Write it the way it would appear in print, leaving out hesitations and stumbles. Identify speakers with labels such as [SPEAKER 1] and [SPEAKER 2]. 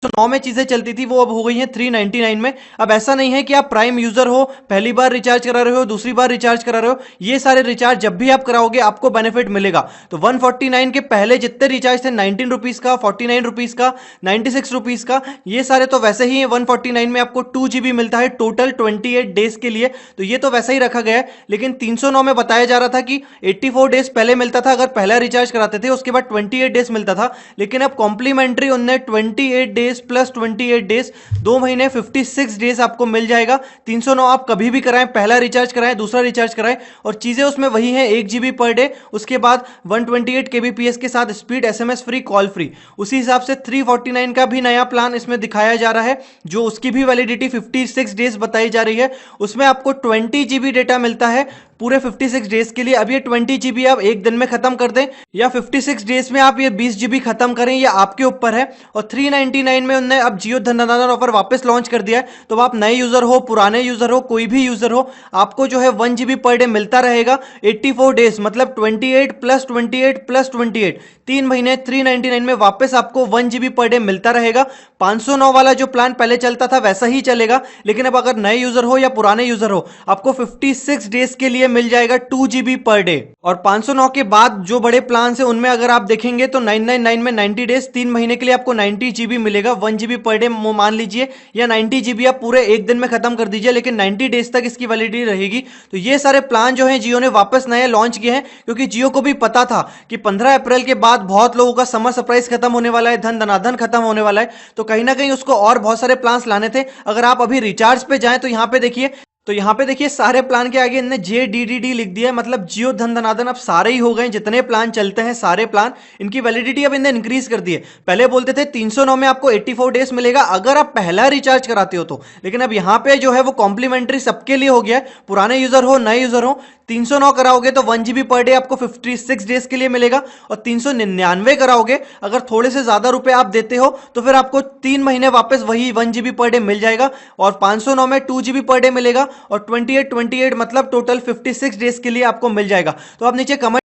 [SPEAKER 1] तो 9 में चीजें चलती थी वो अब हो गई हैं 399 में। अब ऐसा नहीं है कि आप प्राइम यूजर हो, पहली बार रिचार्ज करा रहे हो, दूसरी बार रिचार्ज करा रहे हो, ये सारे रिचार्ज जब भी आप कराओगे आपको बेनिफिट मिलेगा। तो 149 के पहले जितने रिचार्ज थे 19 रुपीज का, 49 रुपीज का, 96 रुपीज का, ये सारे तो वैसे ही है। 149 में आपको 2 GB मिलता है टोटल 28 डेज के लिए, तो ये तो वैसा ही रखा गया है। लेकिन 309 में बताया जा रहा था कि 84 डेज पहले मिलता था अगर पहला रिचार्ज कराते थे, उसके बाद 28 डेज मिलता था। लेकिन अब कॉम्प्लीमेंट्री उनने 28 डेज प्लस 28 डेज, 2 महीने 56 डेज आपको मिल जाएगा। 309 आप कभी भी कराएं, पहला रिचार्ज कराएं, दूसरा रिचार्ज कराएं, और चीजें उसमें वही है, 1 GB पर डे, उसके बाद 128 kbps के साथ speed, SMS free, call free. उसी हिसाब से 349 का भी नया प्लान इसमें दिखाया जा रहा है, जो उसकी भी वैलिडिटी 56 डेज बताई जा रही है। उसमें आपको 20 GB डेटा मिलता है पूरे 56 डेज के लिए। अब ये 20 GB आप एक दिन में खत्म कर दें या 56 डेज में आप ये 20 GB खत्म करें, ये आपके ऊपर है। और 399 में उन्होंने अब जियो धन ऑफर वापस लॉन्च कर दिया है। तो आप नए यूजर हो, पुराने यूजर हो, कोई भी यूजर हो, आपको जो है 1 GB पर डे मिलता रहेगा 84 डेज, मतलब 28 प्लस 28 प्लस 28, 3 महीने 399 में वापस आपको 1 GB पर डे मिलता रहेगा। 509 वाला जो प्लान पहले चलता था वैसा ही चलेगा, लेकिन अब अगर नए यूजर हो या पुराने यूजर हो, आपको 56 डेज के लिए मिल जाएगा 2 GB पर डे। और 509 के बाद जो बड़े प्लान है उनमें अगर आप देखेंगे तो 999 में 90 डेज, 3 महीने के लिए आपको 90 GB मिलेगा, 1 GB पर डे मान लीजिए, या 90 GB आप पूरे एक दिन में खत्म कर दीजिए, लेकिन 90 डेज तक इसकी वैलिडिटी रहेगी। तो ये सारे प्लान जो है जियो ने वापस नए लॉन्च किए हैं, क्योंकि जियो को भी पता था कि 15 अप्रैल के बाद बहुत लोगों का समर सरप्राइज खत्म होने वाला है, धन धनाधन खत्म होने वाला है, तो कहीं ना कहीं उसको और बहुत सारे प्लान लाने थे। अगर आप अभी रिचार्ज पे जाएं तो यहां पे देखिए सारे प्लान के आगे इन्होंने JDDD लिख दिया है, मतलब जियो धन धनाधन अब सारे ही हो गए, जितने प्लान चलते हैं सारे प्लान, इनकी वैलिडिटी अब इन्होंने इंक्रीज कर दी है। पहले बोलते थे 309 में आपको 84 डेज मिलेगा अगर आप पहला रिचार्ज कराते हो तो, लेकिन अब यहां पे जो है वो कॉम्प्लीमेंट्री सबके लिए हो गया है, पुराने यूजर हो, नए यूजर हो। 309 कराओगे तो 1 GB पर डे आपको 56 डेज के लिए मिलेगा, और 399 कराओगे अगर थोड़े से ज्यादा रुपए आप देते हो तो फिर आपको 3 महीने वापस वही 1 GB पर डे मिल जाएगा। और 509 में 2 GB पर डे मिलेगा, और 28 28 मतलब टोटल 56 डेज के लिए आपको मिल जाएगा। तो आप नीचे कमेंट